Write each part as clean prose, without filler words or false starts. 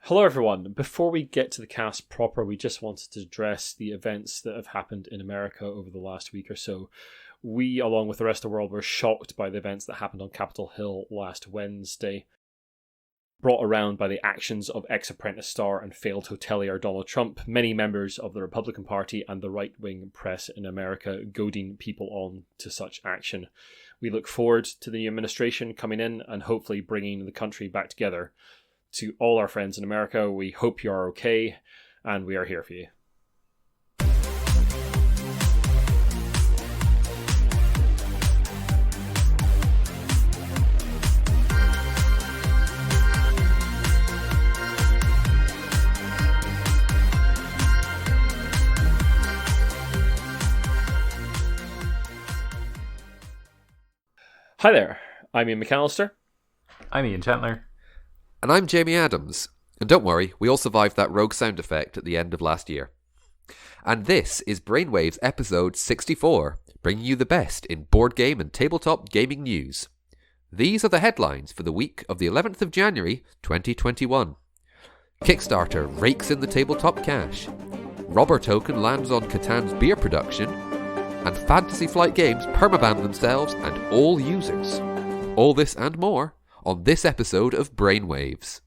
Hello everyone. Before we get to the cast proper, we just wanted to address the events that have happened in America over the last week or so. We, along with the rest of the world, were shocked by the events that happened on Capitol Hill last Wednesday, brought around by the actions of ex-Apprentice star and failed hotelier Donald Trump, many members of the Republican Party and the right-wing press in America goading people on to such action. We look forward to the new administration coming in and hopefully bringing the country back together. To all our friends in America, we hope you are okay, and we are here for you. Hi there, I'm Ian McAllister. I'm Iain Chantler. And I'm Jamie Adams. And don't worry, we all survived that rogue sound effect at the end of last year. And this is Brainwaves episode 64, bringing you the best in board game and tabletop gaming news. These are the headlines for the week of the 11th of January 2021. Kickstarter rakes in the tabletop cash. Robber token lands on Catan's Beer production. And Fantasy Flight Games permaban themselves and all users. All this and more on this episode of Brainwaves.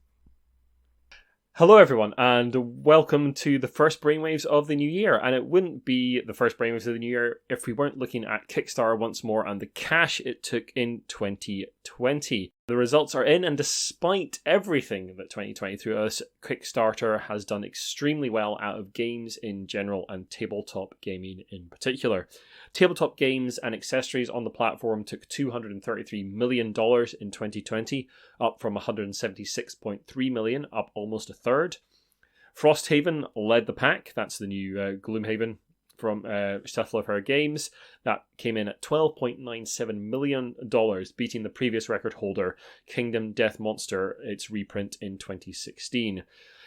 Hello everyone, and welcome to the first Brainwaves of the new year. And it wouldn't be the first Brainwaves of the new year if we weren't looking at Kickstarter once more and the cash it took in 2020. The results are in, and despite everything that 2020 threw us, Kickstarter has done extremely well out of games in general and tabletop gaming in particular. Tabletop games and accessories on the platform took $233 million in 2020, up from $176.3 million, up almost a third. Frosthaven led the pack. That's the new Gloomhaven from Cephalophair Games. That came in at $12.97 million, beating the previous record holder, Kingdom Death Monster, its reprint in 2016.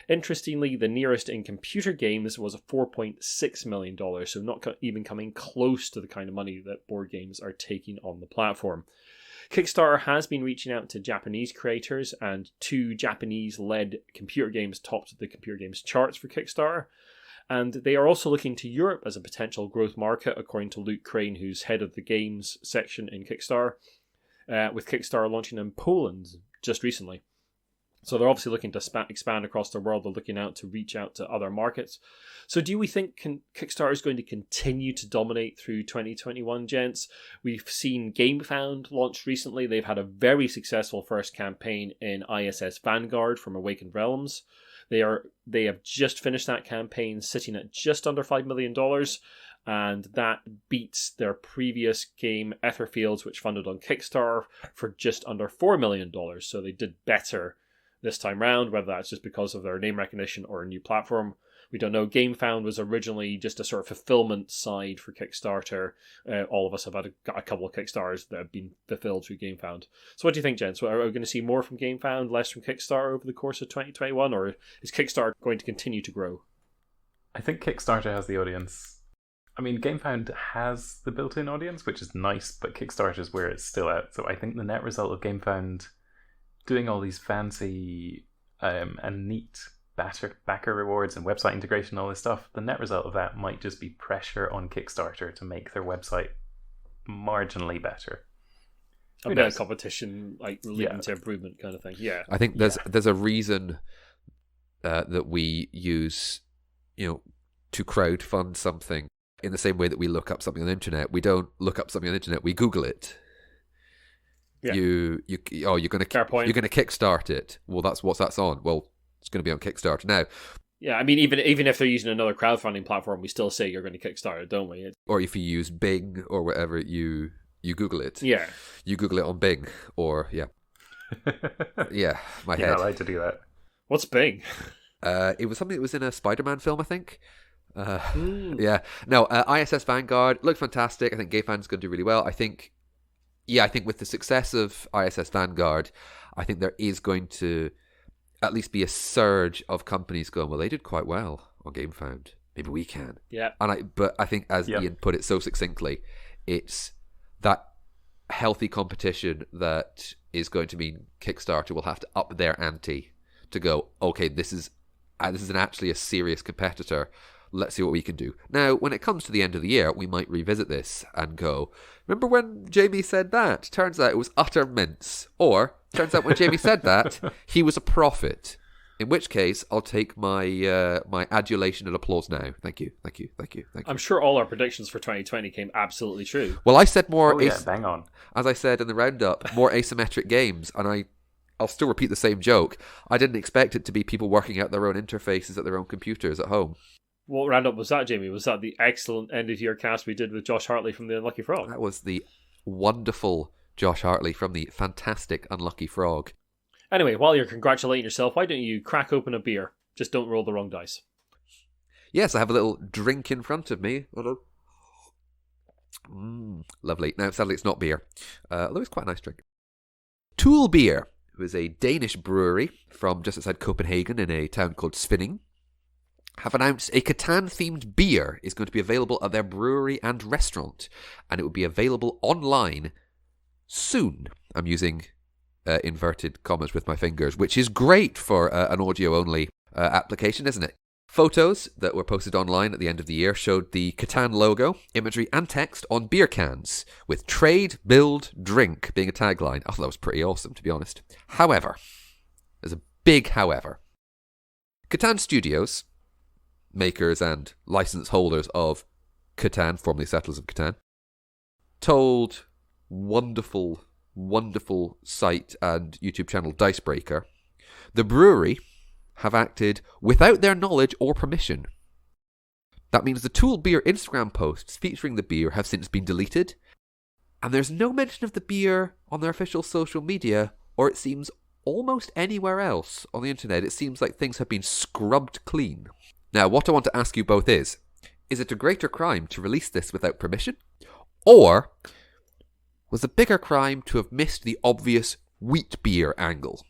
Interestingly, the nearest in computer games was $4.6 million, so not even coming close to the kind of money that board games are taking on the platform. Kickstarter has been reaching out to Japanese creators, and 2 Japanese-led computer games topped the computer games charts for Kickstarter. And they are also looking to Europe as a potential growth market, according to Luke Crane, who's head of the games section in Kickstarter, with Kickstarter launching in Poland just recently. So they're obviously looking to expand across the world. They're looking out to reach out to other markets. So do we think Kickstarter is going to continue to dominate through 2021, gents? We've seen GameFound launched recently. They've had a very successful first campaign in ISS Vanguard from Awakened Realms. They have just finished that campaign, sitting at just under $5 million, and that beats their previous game, Etherfields, which funded on Kickstarter, for just under $4 million. So they did better this time round, whether that's just because of their name recognition or a new platform. We don't know. GameFound was originally just a sort of fulfillment side for Kickstarter. All of us have had a couple of Kickstarters that have been fulfilled through GameFound. So what do you think, gents? Are we going to see more from GameFound, less from Kickstarter over the course of 2021, or is Kickstarter going to continue to grow? I think Kickstarter has the audience. I mean, GameFound has the built-in audience, which is nice, but Kickstarter is where it's still at. So I think the net result of GameFound doing all these fancy and neat backer rewards and website integration and all this stuff, the net result of that might just be pressure on Kickstarter to make their website marginally better. A bit of competition, like leading to improvement kind of thing. Yeah, I think there's a reason that we use, to crowdfund something in the same way that we look up something on the internet. We don't look up something on the internet; we Google it. Yeah. You're gonna kickstart it. Well, that's on. Well, it's going to be on Kickstarter now. Yeah, I mean, even if they're using another crowdfunding platform, we still say you're going to Kickstarter, don't we? Or if you use Bing or whatever, you Google it. Yeah, you Google it on Bing, or yeah, my head. Yeah, I like to do that. What's Bing? It was something that was in a Spider-Man film, I think. Yeah, no, ISS Vanguard looked fantastic. I think GameFound's going to do really well. I think with the success of ISS Vanguard, I think there is going to at least be a surge of companies going, well, they did quite well on GameFound. Maybe we can. Yeah. But I think, as Ian put it so succinctly, it's that healthy competition that is going to mean Kickstarter will have to up their ante to go, okay, this is actually a serious competitor. Let's see what we can do. Now, when it comes to the end of the year, we might revisit this and go, remember when Jamie said that? Turns out it was utter mince. Or, turns out when Jamie said that, he was a prophet. In which case, I'll take my my adulation and applause now. Thank you. I'm sure all our predictions for 2020 came absolutely true. Well, I said more... bang on. As I said in the roundup, more asymmetric games, and I'll still repeat the same joke. I didn't expect it to be people working out their own interfaces at their own computers at home. What roundup was that, Jamie? Was that the excellent end-of-year cast we did with Josh Hartley from the Unlucky Frog? That was the wonderful Josh Hartley from the fantastic Unlucky Frog. Anyway, while you're congratulating yourself, why don't you crack open a beer? Just don't roll the wrong dice. Yes, I have a little drink in front of me. Lovely. Now, sadly, it's not beer, although it's quite a nice drink. Tool Beer, who is a Danish brewery from just outside Copenhagen in a town called Svinning, have announced a Catan-themed beer is going to be available at their brewery and restaurant, and it will be available online soon. I'm using inverted commas with my fingers, which is great for an audio-only application, isn't it? Photos that were posted online at the end of the year showed the Catan logo, imagery and text on beer cans, with trade, build, drink being a tagline. I thought that was pretty awesome, to be honest. However, there's a big however. Catan Studios, makers and license holders of Catan, formerly Settlers of Catan, told wonderful site and YouTube channel Dicebreaker, the brewery have acted without their knowledge or permission. That means the Tool Beer Instagram posts featuring the beer have since been deleted, and there's no mention of the beer on their official social media, or it seems almost anywhere else on the internet. It seems like things have been scrubbed clean. Now, what I want to ask you both is it a greater crime to release this without permission? Or was a bigger crime to have missed the obvious wheat beer angle?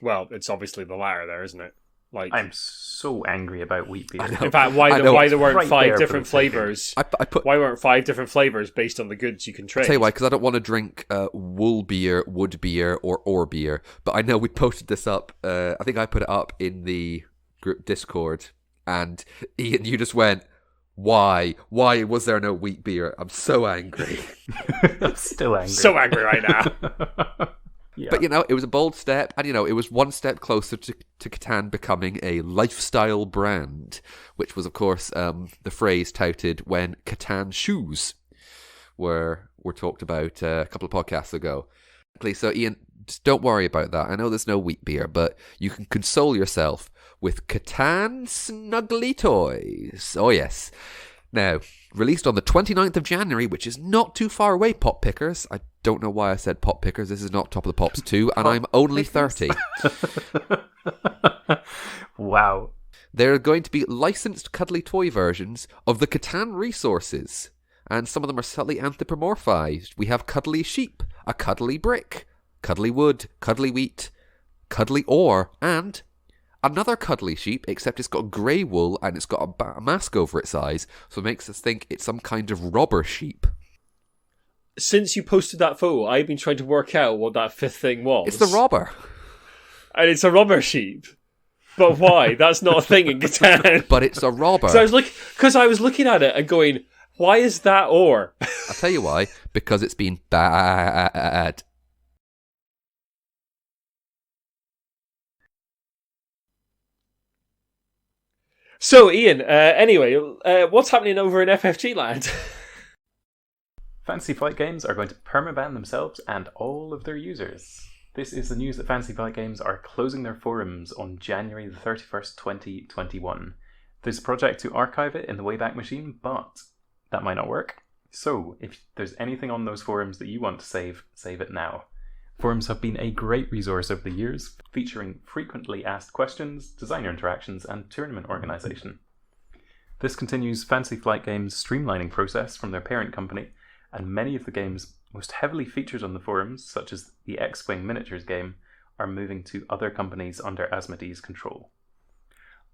Well, it's obviously the latter there, isn't it? Like, I'm so angry about wheat beer. in fact, why there weren't Right five there, different flavors? Why weren't 5 different flavors based on the goods you can trade? I'll tell you why, because I don't want to drink wool beer, wood beer, or beer. But I know we posted this up. I think I put it up in the group Discord, and Ian, you just went, why was there no wheat beer? I'm so angry. I'm still angry. So angry right now. Yeah. But, it was a bold step, and, it was one step closer to Catan becoming a lifestyle brand, which was, of course, the phrase touted when Catan shoes were talked about a couple of podcasts ago. So, Ian, just don't worry about that. I know there's no wheat beer, but you can console yourself with Catan Snuggly toys. Oh, yes. Now, released on the 29th of January, which is not too far away, Pop Pickers. I don't know why I said Pop Pickers. This is not Top of the Pops 2, and I'm only 30. Wow. There are going to be licensed cuddly toy versions of the Catan resources, and some of them are slightly anthropomorphized. We have cuddly sheep, a cuddly brick, cuddly wood, cuddly wheat, cuddly ore, and another cuddly sheep, except it's got grey wool and it's got a mask over its eyes, so it makes us think it's some kind of robber sheep. Since you posted that photo, I've been trying to work out what that fifth thing was. It's the robber. And it's a robber sheep. But why? That's not a thing in Catan. But it's a robber. Because I was looking at it and going, why is that ore? I'll tell you why. Because it's been bad. So, Ian, anyway, what's happening over in FFG land? Fantasy Flight Games are going to permaban themselves and all of their users. This is the news that Fantasy Flight Games are closing their forums on January the 31st, 2021. There's a project to archive it in the Wayback Machine, but that might not work. So, if there's anything on those forums that you want to save it now. Forums have been a great resource over the years, featuring frequently asked questions, designer interactions, and tournament organisation. This continues Fantasy Flight Games' streamlining process from their parent company, and many of the games most heavily featured on the forums, such as the X-Wing miniatures game, are moving to other companies under Asmodee's control.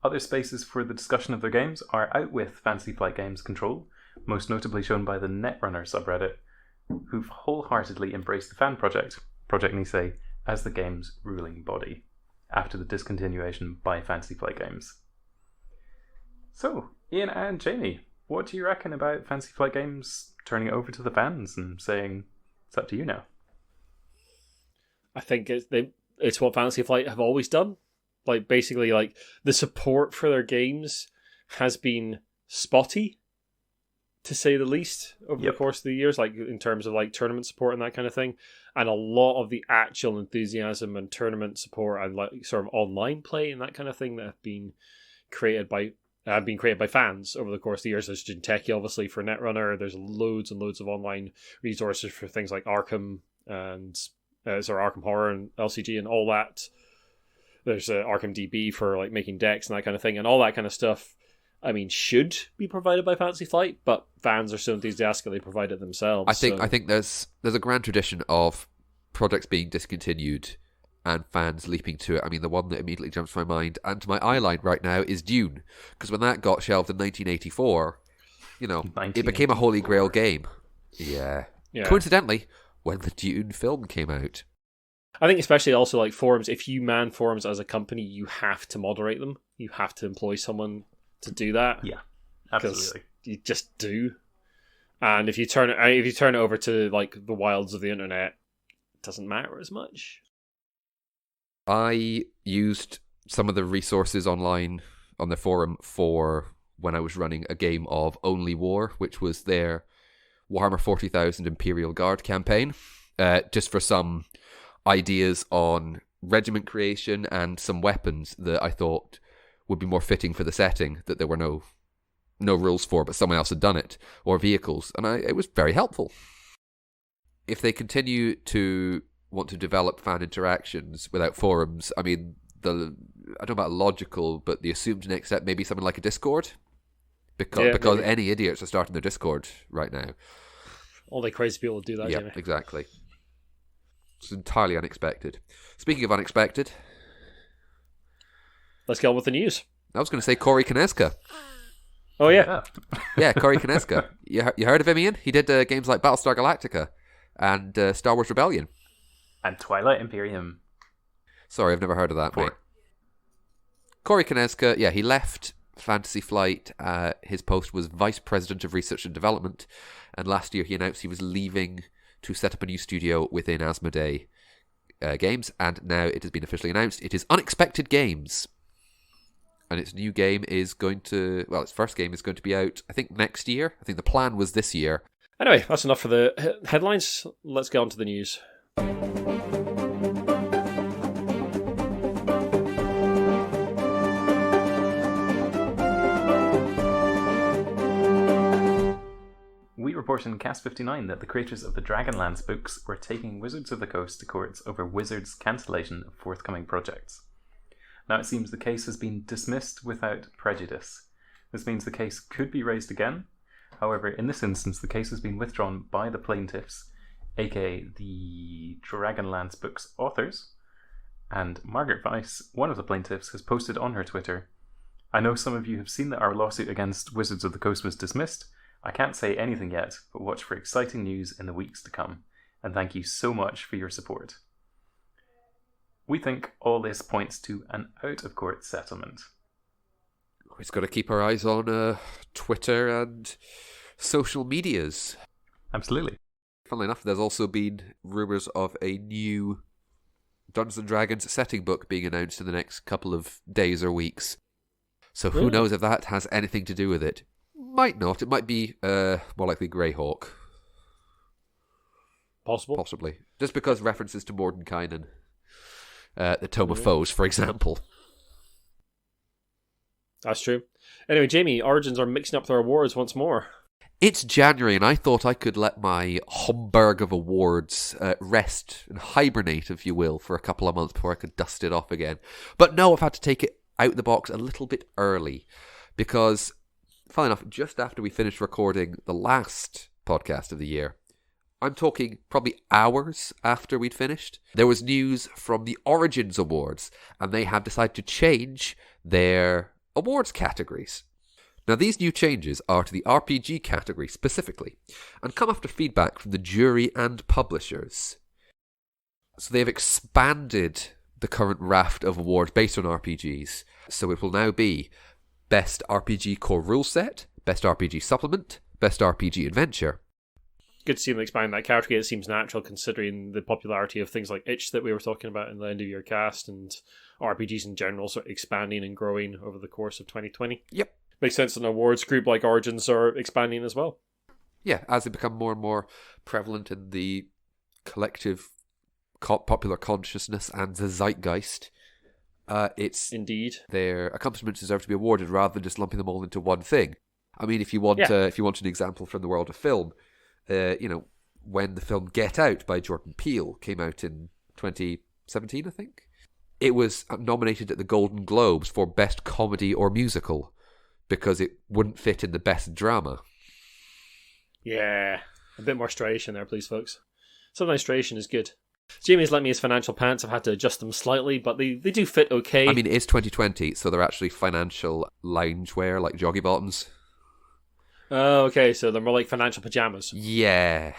Other spaces for the discussion of their games are out with Fantasy Flight Games' control, most notably shown by the Netrunner subreddit, who've wholeheartedly embraced the fan project, Project Nisei, as the game's ruling body. after the discontinuation by Fantasy Flight Games. So, Ian and Jamie, what do you reckon about Fantasy Flight Games turning it over to the fans and saying, it's up to you now? I think it's what Fantasy Flight have always done. Like, basically, like, the support for their games has been spotty, to say the least, over the course of the years, like, in terms of, like, tournament support and that kind of thing. And a lot of the actual enthusiasm and tournament support and, like, sort of online play and that kind of thing that have been created by fans over the course of the years. There's Jinteki, obviously, for Netrunner. There's loads and loads of online resources for things like Arkham and Arkham Horror and LCG and all that. There's Arkham DB for like making decks and that kind of thing, and all that kind of stuff. I mean, should be provided by Fantasy Flight, but fans are so enthusiastic they provide it themselves. I think there's a grand tradition of projects being discontinued and fans leaping to it. I mean, the one that immediately jumps to my mind and to my eye line right now is Dune, because when that got shelved in 1984, it became a holy grail game. Yeah. Coincidentally, when the Dune film came out. I think especially also like forums, if you man forums as a company, you have to moderate them. You have to employ someone to do that. Yeah, absolutely. You just do. And if you turn it over to like the wilds of the internet, it doesn't matter as much. I used some of the resources online on the forum for when I was running a game of Only War, which was their Warhammer 40,000 Imperial Guard campaign, just for some ideas on regiment creation and some weapons that I thought would be more fitting for the setting, that there were no rules for, but someone else had done it, or vehicles, and it was very helpful. If they continue to want to develop fan interactions without forums, I mean, I don't know about logical, but the assumed next step may be something like a Discord, because any idiots are starting their Discord right now. All the crazy people do that. Yeah, exactly. It's entirely unexpected. Speaking of unexpected, let's get on with the news. I was going to say Corey Konieczka. Oh yeah, yeah, Corey Konieczka. You heard of him, Ian? He did games like Battlestar Galactica and Star Wars Rebellion and Twilight Imperium. Sorry, I've never heard of that, mate. Corey Konieczka, yeah, he left Fantasy Flight. His post was Vice President of Research and Development, and last year he announced he was leaving to set up a new studio within Asmodee Games, and now it has been officially announced. It is Unexpected Games, and its new game is its first game is going to be out, I think, next year. I think the plan was this year. Anyway, that's enough for the headlines. Let's get on to the news. We report in Cast 59 that the creators of the Dragonlance books were taking Wizards of the Coast to courts over Wizards' cancellation of forthcoming projects. Now it seems the case has been dismissed without prejudice. This means the case could be raised again. However, in this instance, the case has been withdrawn by the plaintiffs, aka the Dragonlance books authors, and Margaret Weiss, one of the plaintiffs, has posted on her Twitter, "I know some of you have seen that our lawsuit against Wizards of the Coast was dismissed. I can't say anything yet, but watch for exciting news in the weeks to come, and thank you so much for your support." We think all this points to an out-of-court settlement. We've got to keep our eyes on Twitter and social medias. Absolutely. Funnily enough, there's also been rumours of a new Dungeons & Dragons setting book being announced in the next couple of days or weeks. So who knows if that has anything to do with it. Might not. It might be more likely Greyhawk. Possibly. Just because references to Mordenkainen. The Tome of Foes, for example. That's true. Anyway, Jamie, Origins are mixing up their awards once more. It's January, and I thought I could let my Homburg of awards rest and hibernate, if you will, for a couple of months before I could dust it off again. But no, I've had to take it out the box a little bit early, because, funnily enough, just after we finished recording the last podcast of the year, I'm talking probably hours after we'd finished, there was news from the Origins Awards, and they have decided to change their awards categories. Now, these new changes are to the RPG category specifically, and come after feedback from the jury and publishers. So they've expanded the current raft of awards based on RPGs. So it will now be Best RPG Core Rule Set, Best RPG Supplement, Best RPG Adventure. Good to see them expand that category. It seems natural considering the popularity of things like Itch that we were talking about in the end of year cast, and RPGs in general sort of expanding and growing over the course of 2020. Yep. Makes sense that an awards group like Origins are expanding as well. Yeah, as they become more and more prevalent in the collective popular consciousness and the zeitgeist, it's indeed their accomplishments deserve to be awarded rather than just lumping them all into one thing. I mean, if you want an example from the world of film, when the film Get Out by Jordan Peele came out in 2017, I think, it was nominated at the Golden Globes for Best Comedy or Musical because it wouldn't fit in the Best Drama. Yeah, a bit more striation there, please, folks. Sometimes striation is good. Jamie's lent me his financial pants. I've had to adjust them slightly, but they do fit okay. I mean, it is 2020, so they're actually financial loungewear, like joggy bottoms. Oh, okay, so they're more like financial pajamas. Yeah.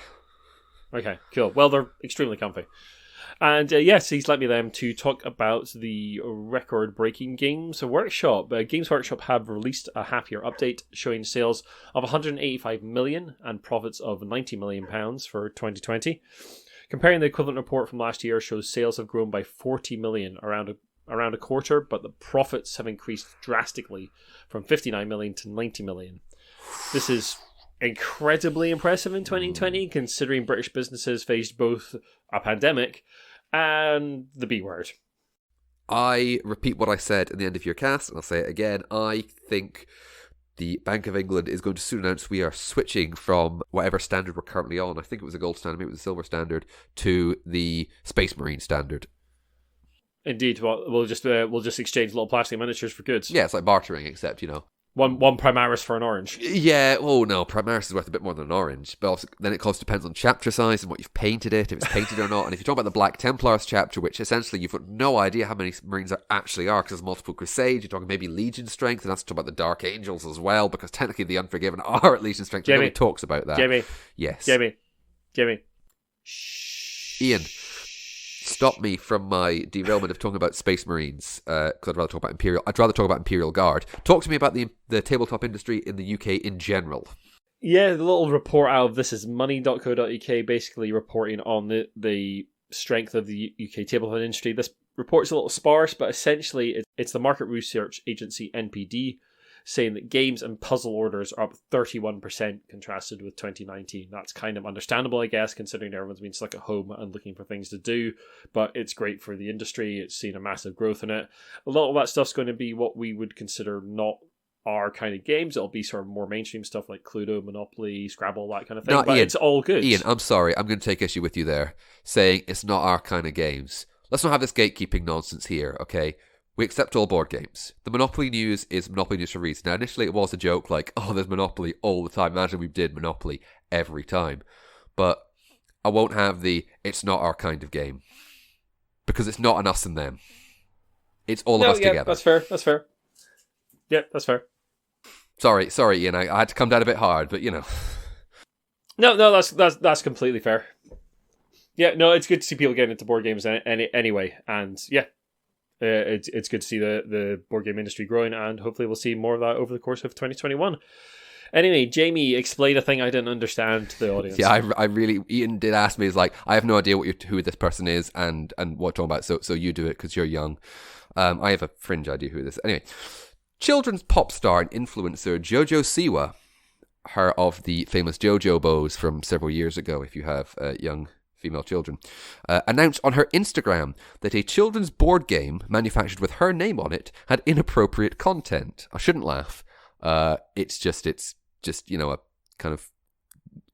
Okay, cool. Well, they're extremely comfy. And yes, he's lent me them to talk about the record-breaking Games Workshop. Games Workshop have released a half-year update showing sales of 185 million and profits of 90 million pounds for 2020. Comparing the equivalent report from last year shows sales have grown by 40 million, around a quarter, but the profits have increased drastically from 59 million to 90 million. This is incredibly impressive in 2020, considering British businesses faced both a pandemic and the B word. I repeat what I said in the end of your cast, and I'll say it again. I think the Bank of England is going to soon announce we are switching from whatever standard we're currently on. I think it was a gold standard, maybe it was a silver standard, to the Space Marine standard. Indeed, well, we'll just exchange little plastic miniatures for goods. Yeah, it's like bartering, except, One Primaris for an orange. Yeah, oh no, Primaris is worth a bit more than an orange. But also, then it depends on chapter size and what you've painted it, if it's painted or not. And if you talk about the Black Templars chapter, which essentially you've got no idea how many Marines there actually are, because there's multiple Crusades, you're talking maybe Legion strength, and that's to talk about the Dark Angels as well, because technically the Unforgiven are at Legion strength. Nobody talks about that. Jamie. Yes. Jamie. Ian. Stop me from my derailment of talking about Space Marines, because I'd rather talk about Imperial Guard. Talk to me about the tabletop industry in the UK in general. Yeah, the little report out of thisismoney.co.uk basically reporting on the strength of the UK tabletop industry. This report's a little sparse, but essentially it's the market research agency NPD saying that games and puzzle orders are up 31% contrasted with 2019. That's kind of understandable, I guess, considering everyone's been stuck at home and looking for things to do, but it's great for the industry. It's seen a massive growth in it. A lot of that stuff's going to be what we would consider not our kind of games. It'll be sort of more mainstream stuff like Cluedo, Monopoly, Scrabble, that kind of thing. No, but Ian, it's all good. Ian, I'm sorry. I'm going to take issue with you there, saying it's not our kind of games. Let's not have this gatekeeping nonsense here, okay? We accept all board games. The Monopoly news is Monopoly news for a reason. Now, initially it was a joke like, oh, there's Monopoly all the time. Imagine we did Monopoly every time. But I won't have it's not our kind of game. Because it's not an us and them. It's all of us together. That's fair. Yeah, that's fair. Sorry, Ian. I had to come down a bit hard, but No, that's completely fair. Yeah, no, it's good to see people getting into board games anyway. And yeah. It's good to see the board game industry growing, and hopefully we'll see more of that over the course of 2021. Anyway, Jamie, explain a thing I didn't understand to the audience. Yeah, I really, Ian did ask me, he's like, I have no idea who this person is and what you're talking about, so you do it because you're young. I have a fringe idea who this is. Anyway, children's pop star and influencer Jojo Siwa, her of the famous Jojo Bows from several years ago, if you have young female children, announced on her Instagram that a children's board game manufactured with her name on it had inappropriate content. I shouldn't laugh. It's just a kind of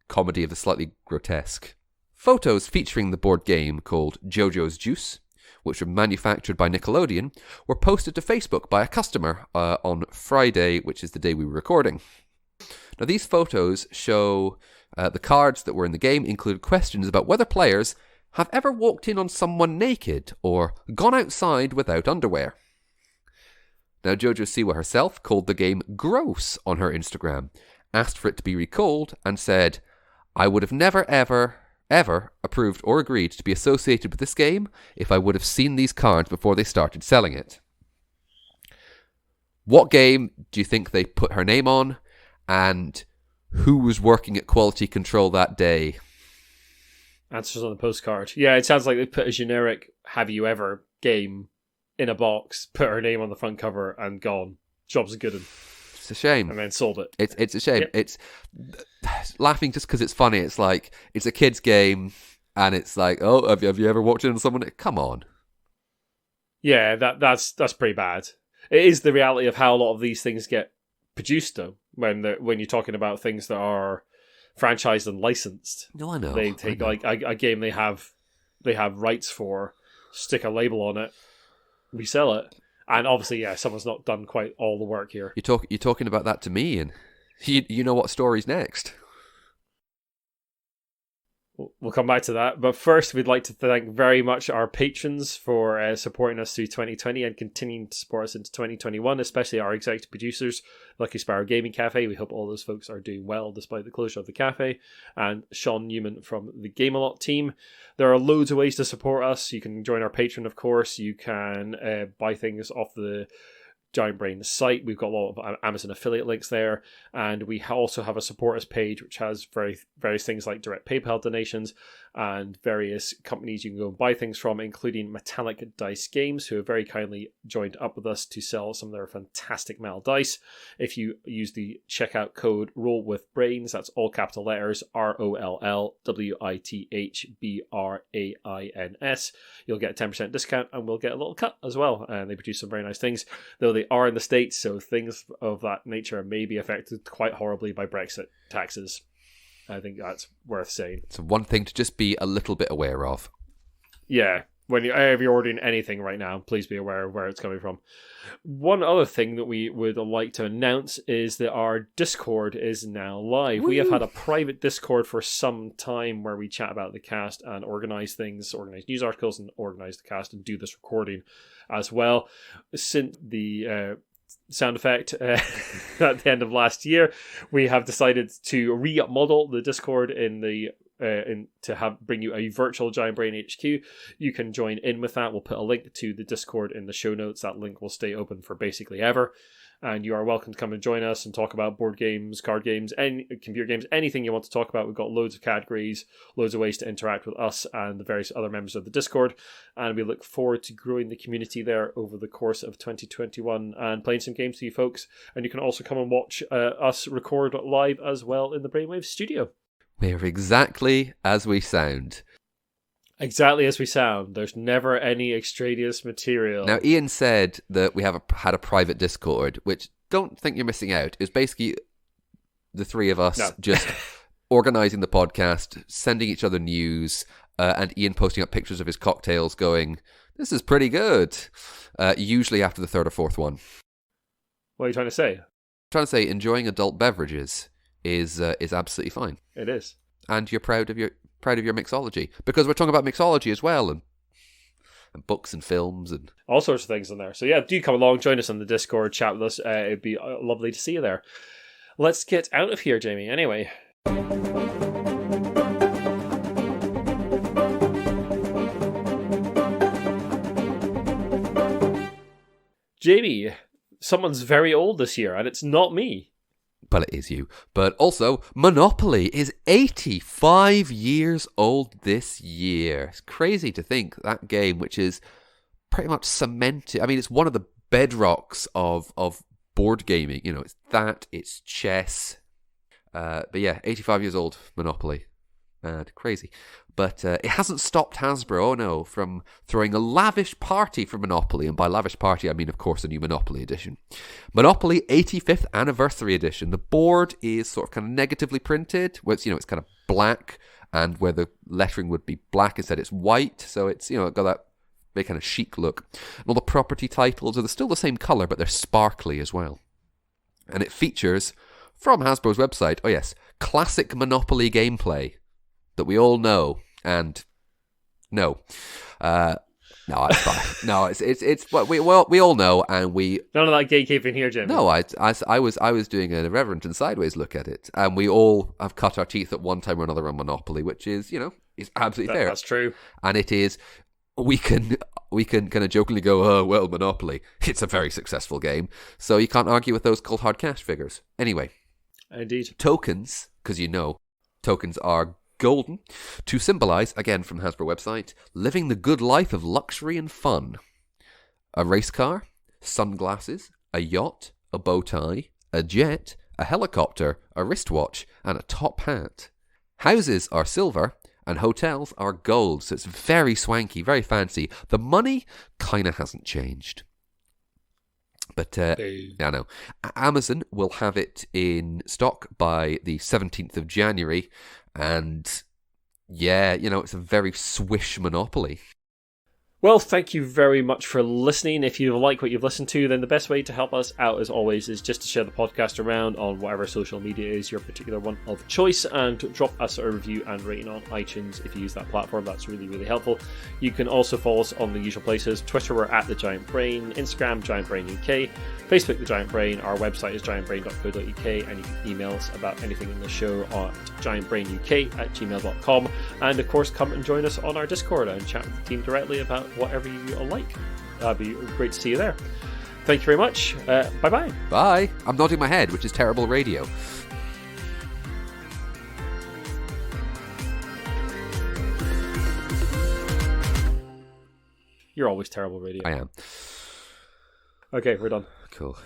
comedy of the slightly grotesque. Photos featuring the board game called JoJo's Juice, which were manufactured by Nickelodeon, were posted to Facebook by a customer on Friday, which is the day we were recording. Now, these photos show the cards that were in the game include questions about whether players have ever walked in on someone naked or gone outside without underwear. Now, Jojo Siwa herself called the game gross on her Instagram, asked for it to be recalled, and said, I would have never, ever, ever approved or agreed to be associated with this game if I would have seen these cards before they started selling it. What game do you think they put her name on, and who was working at quality control that day? Answers on the postcard. Yeah, it sounds like they put a generic "Have you ever" game in a box, put her name on the front cover, and gone. Job's a good one. It's a shame. And then sold it. It's a shame. Yep. It's laughing just because it's funny. It's like it's a kid's game, and it's like, oh, have you ever watched it on someone? Come on. Yeah, that's pretty bad. It is the reality of how a lot of these things get produced, though. When you're talking about things that are franchised and licensed, no, I know they take like a game they have rights for, stick a label on it, resell it, and obviously, yeah, someone's not done quite all the work here. You're talking about that to me, and you know what story's next. We'll come back to that. But first, we'd like to thank very much our patrons for supporting us through 2020 and continuing to support us into 2021, especially our executive producers, Lucky Sparrow Gaming Cafe. We hope all those folks are doing well despite the closure of the cafe. And Shaun Newan from the Game-A-Lot team. There are loads of ways to support us. You can join our Patreon, of course. You can buy things off the Giant Brain site. We've got a lot of Amazon affiliate links there, and we also have a support us page which has various things like direct PayPal donations and various companies you can go and buy things from, including Metallic Dice Games, who have very kindly joined up with us to sell some of their fantastic metal dice. If you use the checkout code ROLLWITHBRAINS, that's all capital letters ROLLWITHBRAINS, you'll get a 10% discount and we'll get a little cut as well. And they produce some very nice things, though they are in the States, so things of that nature may be affected quite horribly by Brexit taxes. I think that's worth saying. It's one thing to just be a little bit aware of. Yeah, if you're ordering anything right now, please be aware of where it's coming from. One other thing that we would like to announce is that our Discord is now live. Woo! We have had a private Discord for some time where we chat about the cast and organise things, organise news articles and organise the cast and do this recording as well. Since the sound effect at the end of last year, we have decided to remodel the Discord bring you a virtual Giant Brain HQ. You can join in with that. We'll put a link to the Discord in the show notes. That link will stay open for basically ever. And you are welcome to come and join us and talk about board games, card games, any computer games, anything you want to talk about. We've got loads of categories, loads of ways to interact with us and the various other members of the Discord. And we look forward to growing the community there over the course of 2021 and playing some games to you folks. And you can also come and watch us record live as well in the Brainwaves studio. We're exactly as we sound. Exactly as we sound. There's never any extraneous material. Now, Iain said that we had a private Discord, which don't think you're missing out. It's basically the three of us just organising the podcast, sending each other news, and Iain posting up pictures of his cocktails going, this is pretty good, usually after the third or fourth one. What are you trying to say? I'm trying to say enjoying adult beverages is absolutely fine. It is. And you're proud of your mixology, because we're talking about mixology as well, and books and films and all sorts of things in there. So yeah, do come along, join us on the Discord, chat with us. It'd be lovely to see you there. Let's get out of here, Jamie. Anyway. Jamie, someone's very old this year, and it's not me. Well, it is you. But also, Monopoly is 85 years old this year. It's crazy to think that game, which is pretty much cemented. I mean, it's one of the bedrocks of board gaming. You know, it's chess. But yeah, 85 years old, Monopoly. Crazy. But it hasn't stopped Hasbro, from throwing a lavish party for Monopoly. And by lavish party, I mean, of course, a new Monopoly edition. Monopoly 85th Anniversary Edition. The board is sort of kind of negatively printed. Where it's, it's kind of black, and where the lettering would be black, instead it's white. So it's, got that very kind of chic look. And all the property titles are still the same colour, but they're sparkly as well. And it features, from Hasbro's website, classic Monopoly gameplay that we all know, and no, it's fine. No, it's what we all know, and we none of that gatekeeping here, Jim. No, I was doing an irreverent and sideways look at it, and we all have cut our teeth at one time or another on Monopoly, which is is absolutely fair. That's true. And it is, we can kind of jokingly go, oh, well, Monopoly. It's a very successful game. So you can't argue with those cold hard cash figures. Anyway. Indeed. Tokens, because tokens are golden, to symbolise, again from the Hasbro website, living the good life of luxury and fun. A race car, sunglasses, a yacht, a bow tie, a jet, a helicopter, a wristwatch, and a top hat. Houses are silver, and hotels are gold, so it's very swanky, very fancy. The money kind of hasn't changed. But, I know. Amazon will have it in stock by the 17th of January, and yeah, it's a very swish monopoly. Well, thank you very much for listening. If you like what you've listened to, then the best way to help us out, as always, is just to share the podcast around on whatever social media is your particular one of choice, and drop us a review and rating on iTunes if you use that platform. That's really, really helpful. You can also follow us on the usual places. Twitter, we're at The Giant Brain. Instagram, Giant Brain UK. Facebook, The Giant Brain. Our website is giantbrain.co.uk, and you can email us about anything in the show at giantbrainuk@gmail.com. And of course, come and join us on our Discord and chat with the team directly about whatever you like. That'd be great to see you there. Thank you very much. Bye-bye. Bye. I'm nodding my head, which is terrible radio. You're always terrible radio. I am. Okay, we're done. Cool.